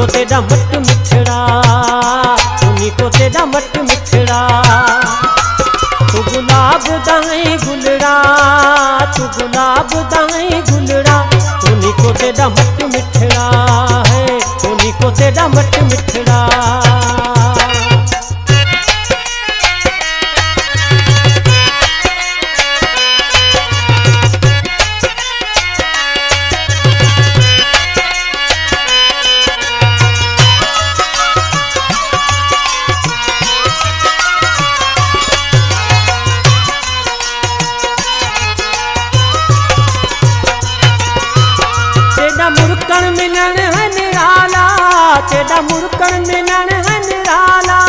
को तेरा मट मिठड़ा, उन्हीं को तेरा मट मिठड़ा। तू गुलाब दाएं गुलड़ा, तू गुलाब दाएं गुलड़ा, उन्हीं को तेरा मट मिठड़ा है, उन्हीं को तेरा मट मिठड़ा। तेरा मुरकण मिलन है निराला, तेरा मुरकण मिलन है निराला।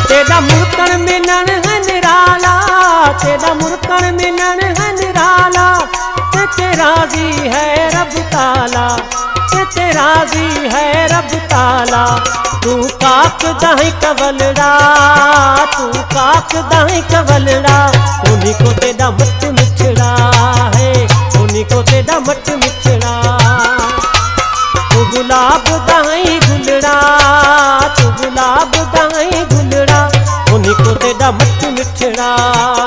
तेरा मुरकण मिलन है निराला, तेरा मुरकण मिलन है निराला। ते राजी है रब ताला, ते राजी है रब ताला। तू काक दाई कवलड़ा, तू काक दाई कवलड़ा, उन्हीं को तेरा मट मिठड़ा है, उन्हीं को तेरा मट मिठड़ा। तू गुलाब दाई गुलड़ा, तू गुलाब दाई गुलड़ा, उन्हीं को तेरा मट मिठड़ा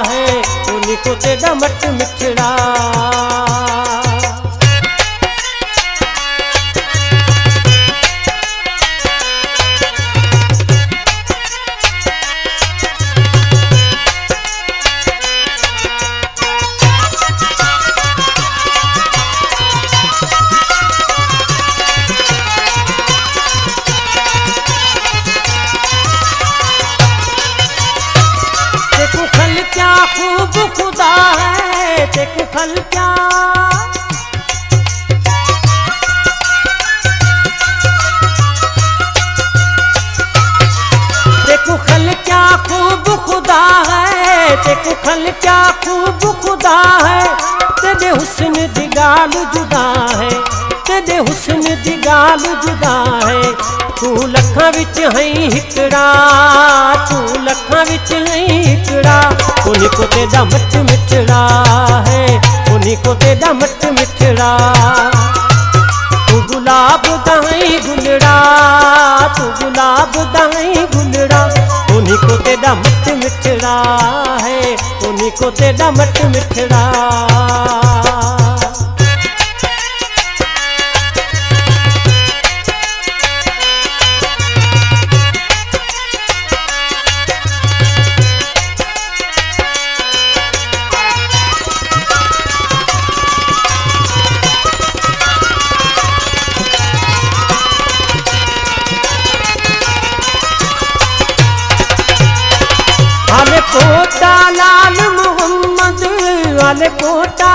है, उन्हीं को तेरा मट मिठड़ा। देखो फल क्या खूब खुदा है, देखो फल क्या, देखो फल क्या खूब खुदा है, देखो फल क्या खूब खुदा है। तेरे हुस्न दी गाल जुदा है, तेरे हुस्न दी गाल जुदा है। तू लखां विच है हिकड़ा, तू लखां विच है हिकड़ा, उन्हीं को तेरा मट मिठड़ा है, उन्हीं को तेरा मट मिठड़ा। तू गुलाब दाई गुलड़ा, तू गुलाब दाई गुलड़ा, उन्हीं को तेरा मट मिठड़ा है, उन्हीं को तेरा मट मिठड़ा। आले पोता लाल मोहम्मद, आले पोता,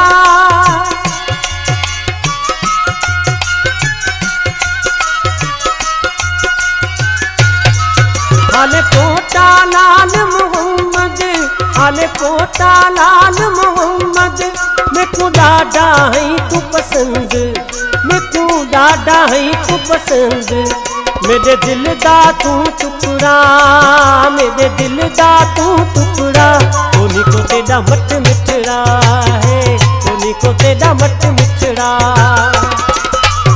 आले पोता लाल मोहम्मद, आले पोता लाल मोहम्मद। मैं को डाडा है तू पसंद, मैं को डाडा है तू पसंद। मेरे दिल दा तू टुकड़ा, मेरे दिल दा तू टुकड़ा, उन्हीं को तेरा मट मिठड़ा है, उन्हीं को तेरा मट मिठड़ा।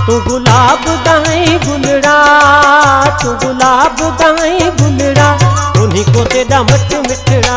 तू गुलाब दाई गुलड़ा, तू गुलाब दाई गुलड़ा, उन्हीं को तेरा मट मिठड़ा।